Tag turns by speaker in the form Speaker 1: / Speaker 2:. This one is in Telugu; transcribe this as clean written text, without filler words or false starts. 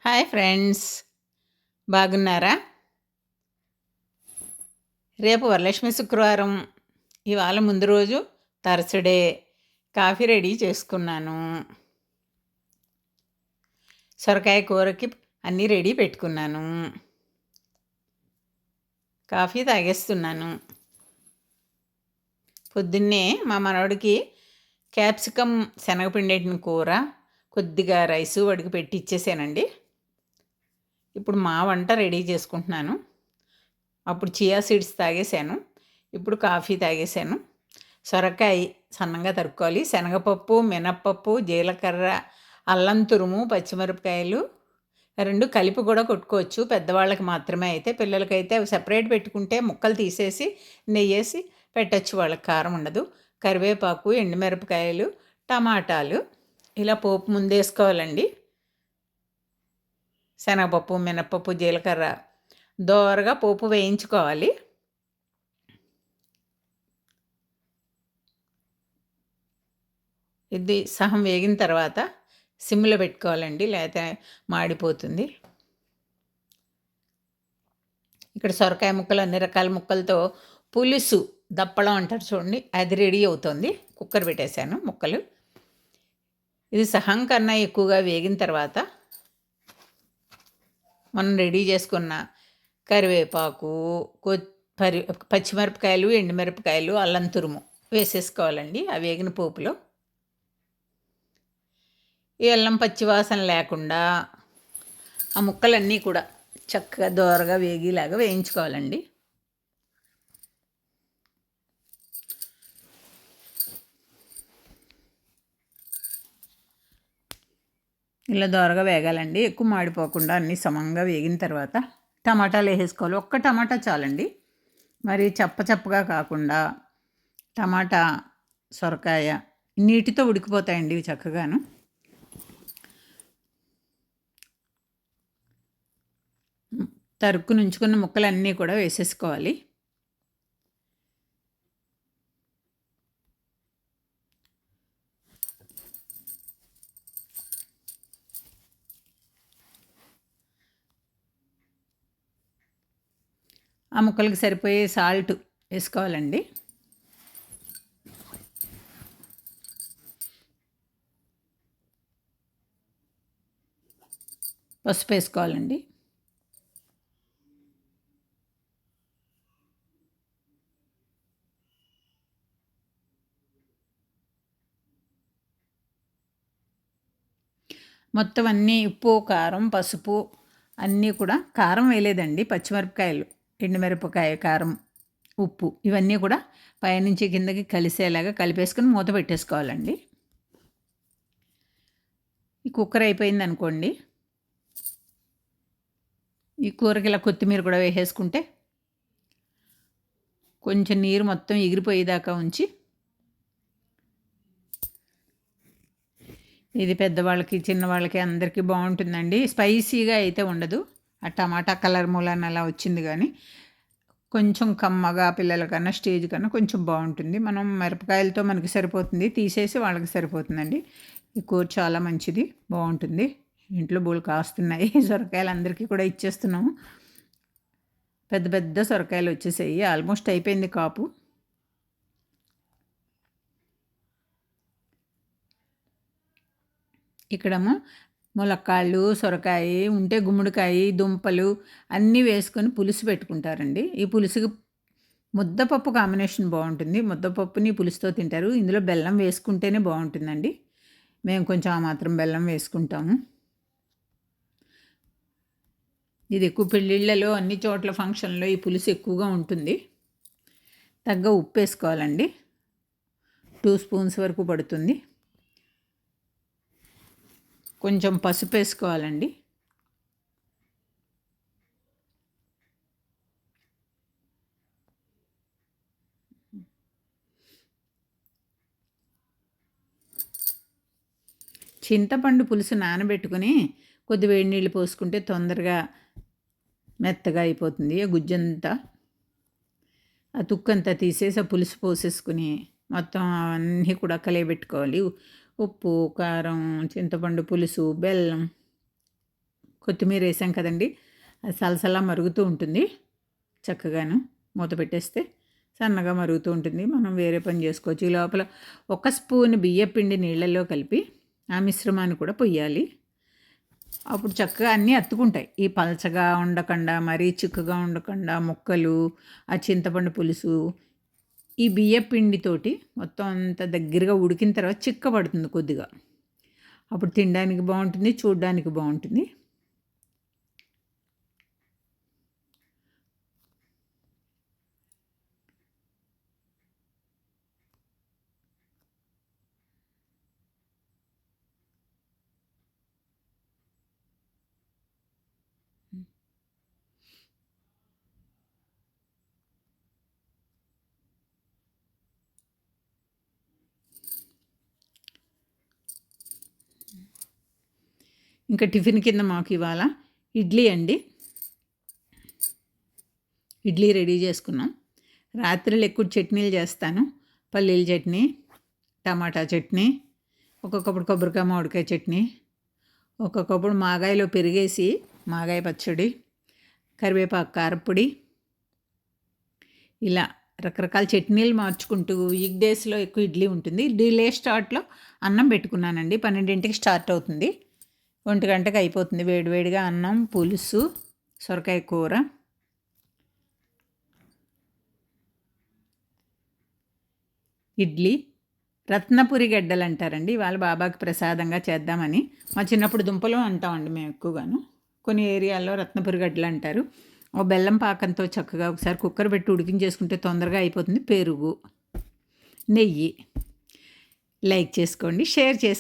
Speaker 1: హాయ్ ఫ్రెండ్స్, బాగున్నారా? రేపు వరలక్ష్మి శుక్రవారం. ఇవాళ ముందు రోజు థర్స్‌డే. కాఫీ రెడీ చేసుకున్నాను. సొరకాయ కూరకి అన్నీ రెడీ పెట్టుకున్నాను. కాఫీ తాగేస్తున్నాను. పొద్దున్నే మా మనవడికి క్యాప్సికమ్ శనగపిండేటిన కూర, కొద్దిగా రైసు వాడికి పెట్టి ఇచ్చేసానండి. ఇప్పుడు మా వంట రెడీ చేసుకుంటున్నాను. అప్పుడు చియా సీడ్స్ తాగేశాను. ఇప్పుడు కాఫీ తాగేశాను. సొరకాయ సన్నగా తరుక్కోవాలి. శనగపప్పు, మినప్పప్పు, జీలకర్ర, అల్లం తురుము, పచ్చిమిరపకాయలు 2 కలిపి కూడా కొట్టుకోవచ్చు. పెద్దవాళ్ళకి మాత్రమే అయితే. పిల్లలకైతే అవి సెపరేట్ పెట్టుకుంటే ముక్కలు తీసేసి నెయ్యేసి పెట్టచ్చు. వాళ్ళకి కారం ఉండదు. కరివేపాకు, ఎండుమిరపకాయలు, టమాటాలు ఇలా పోపు ముందేసుకోవాలండి. శనగపప్పు, మినప్పప్పు, జీలకర్ర దోరగా పోపు వేయించుకోవాలి. ఇది సహం వేగిన తర్వాత సిమ్లో పెట్టుకోవాలండి, లేకపోతే మాడిపోతుంది. ఇక్కడ సొరకాయ ముక్కలు అన్ని రకాల ముక్కలతో పులుసు దప్పడం అంటారు చూడండి, అది రెడీ అవుతుంది. కుక్కర్ పెట్టేశాను ముక్కలు. ఇది సహం కన్నా ఎక్కువగా వేగిన తర్వాత మనం రెడీ చేసుకున్న కరివేపాకు, పచ్చిమిరపకాయలు, ఎండుమిరపకాయలు, అల్లం తురుము వేసేసుకోవాలండి ఆ వేగిన పోపులో. ఈ అల్లం పచ్చివాసన లేకుండా ఆ ముక్కలన్నీ కూడా చక్కగా దోరగా వేగిలాగా వేయించుకోవాలండి. ఇలా దోరగా వేగాలండి, ఎక్కువ మాడిపోకుండా అన్నీ సమంగా వేగిన తర్వాత టమాటాలు వేసేసుకోవాలి. ఒక్క టమాటా చాలండి, మరి చప్పగా కాకుండా. టమాటా, సొరకాయ నీటితో ఉడికిపోతాయండి ఇవి చక్కగాను. తరుక్కుని ఉంచుకున్న ముక్కలన్నీ కూడా వేసేసుకోవాలి. ఆ ముక్కలకి సరిపోయే సాల్ట్ వేసుకోవాలండి. పసుపు వేసుకోవాలండి. మొత్తం అన్నీ ఉప్పు, కారం, పసుపు అన్నీ కూడా. కారం వేయలేదండి, పచ్చిమిరపకాయలు, ఎండుమిరపకాయ, కారం, ఉప్పు ఇవన్నీ కూడా పైనుంచి కిందకి కలిసేలాగా కలిపేసుకుని మూత పెట్టేసుకోవాలండి. ఈ కుక్కర్ అయిపోయింది అనుకోండి, ఈ కూరకి ఇలా కొత్తిమీర కూడా వేసేసుకుంటే కొంచెం నీరు మొత్తం ఎగిరిపోయేదాకా ఉంచి, ఇది పెద్దవాళ్ళకి చిన్నవాళ్ళకి అందరికీ బాగుంటుందండి. స్పైసీగా అయితే ఉండదు, ఆ టమాటా కలర్ మూలాన అలా వచ్చింది, కానీ కొంచెం కమ్మగా పిల్లలకన్నా స్టేజ్ కన్నా కొంచెం బాగుంటుంది. మనం మిరపకాయలతో మనకి సరిపోతుంది, తీసేసి వాళ్ళకి సరిపోతుందండి. ఈ కూర చాలా మంచిది, బాగుంటుంది. ఇంట్లో బోళ్ళు కాస్తున్నాయి సొరకాయలు, అందరికీ కూడా ఇచ్చేస్తున్నాము. పెద్ద పెద్ద సొరకాయలు వచ్చేసాయి, ఆల్మోస్ట్ అయిపోయింది కాపు. ఇక్కడేమో ములక్కాళ్ళు, సొరకాయ ఉంటే గుమ్మడికాయ, దుంపలు అన్నీ వేసుకొని పులుసు పెట్టుకుంటారండి. ఈ పులుసుకి ముద్దపప్పు కాంబినేషన్ బాగుంటుంది. ముద్దపప్పుని పులుసుతో తింటారు. ఇందులో బెల్లం వేసుకుంటేనే బాగుంటుందండి. మేము కొంచెం ఆ మాత్రం బెల్లం వేసుకుంటాము. ఇది ఎక్కువ పెళ్ళిళ్ళలో, అన్ని చోట్ల ఫంక్షన్లో ఈ పులుసు ఎక్కువగా ఉంటుంది. తగ్గ ఉప్పు వేసుకోవాలండి, 2 స్పూన్స్ వరకు పడుతుంది. కొంచెం పసుపు వేసుకోవాలండి. చింతపండు పులుసు నానబెట్టుకుని కొద్ది వేడి నీళ్ళు పోసుకుంటే తొందరగా మెత్తగా అయిపోతుంది. ఆ గుజ్జంతా, ఆ తుక్కంతా తీసేసి ఆ పులుసు పోసేసుకుని మొత్తం అవన్నీ కూడా కలియబెట్టుకోవాలి. ఉప్పు, కారం, చింతపండు పులుసు, బెల్లం కొత్తిమీర వేసాం కదండి, అది సలసలా మరుగుతూ ఉంటుంది. చక్కగాను మూత పెట్టేస్తే సన్నగా మరుగుతూ ఉంటుంది. మనం వేరే పని చేసుకోవచ్చు. ఈ లోపల 1 స్పూన్ బియ్యపిండి నీళ్ళల్లో కలిపి ఆ మిశ్రమాన్ని కూడా పొయ్యాలి. అప్పుడు చక్కగా అన్నీ అత్తుకుంటాయి. ఈ పలచగా ఉండకుండా, మరీ చిక్కగా ఉండకుండా ముక్కలు, ఆ చింతపండు పులుసు ఈ బియ్యపిండితోటి మొత్తం అంతా దగ్గరగా ఉడికిన తర్వాత చిక్కబడుతుంది కొద్దిగా. అప్పుడు తినడానికి బాగుంటుంది, చూడడానికి బాగుంటుంది. ఇంకా టిఫిన్ కింద మాకు ఇవాళ ఇడ్లీ అండి. ఇడ్లీ రెడీ చేసుకున్నాం. రాత్రులు ఎక్కువ చట్నీలు చేస్తాను. పల్లీల చట్నీ, టమాటా చట్నీ, ఒక్కొక్కప్పుడు కొబ్బరికాయ మామిడికాయ చట్నీ, ఒక్కొక్కప్పుడు మాగాయలో పెరిగేసి మాగాయ పచ్చడి, కరివేపాకు కారపొడి, ఇలా రకరకాల చట్నీలు మార్చుకుంటూ వీక్ డేస్లో ఎక్కువ ఇడ్లీ ఉంటుంది. డిలే స్టార్ట్లో అన్నం పెట్టుకున్నానండి. 12ంటికి స్టార్ట్ అవుతుంది, 1 గంటకు అయిపోతుంది. వేడివేడిగా అన్నం, పులుసు, సొరకాయ కూర, ఇడ్లీ, రత్నపురి గడ్డలు అంటారండి. ఇవాళ బాబాకి ప్రసాదంగా చేద్దామని. మా చిన్నప్పుడు దుంపలు అంటామండి మేము ఎక్కువగాను. కొన్ని ఏరియాల్లో రత్నపురి గడ్డలు అంటారు. ఓ బెల్లం పాకంతో చక్కగా ఒకసారి కుక్కర్ పెట్టి ఉడికించేసుకుంటే తొందరగా అయిపోతుంది. పెరుగు, నెయ్యి. లైక్ చేసుకోండి, షేర్ చేసుకోండి.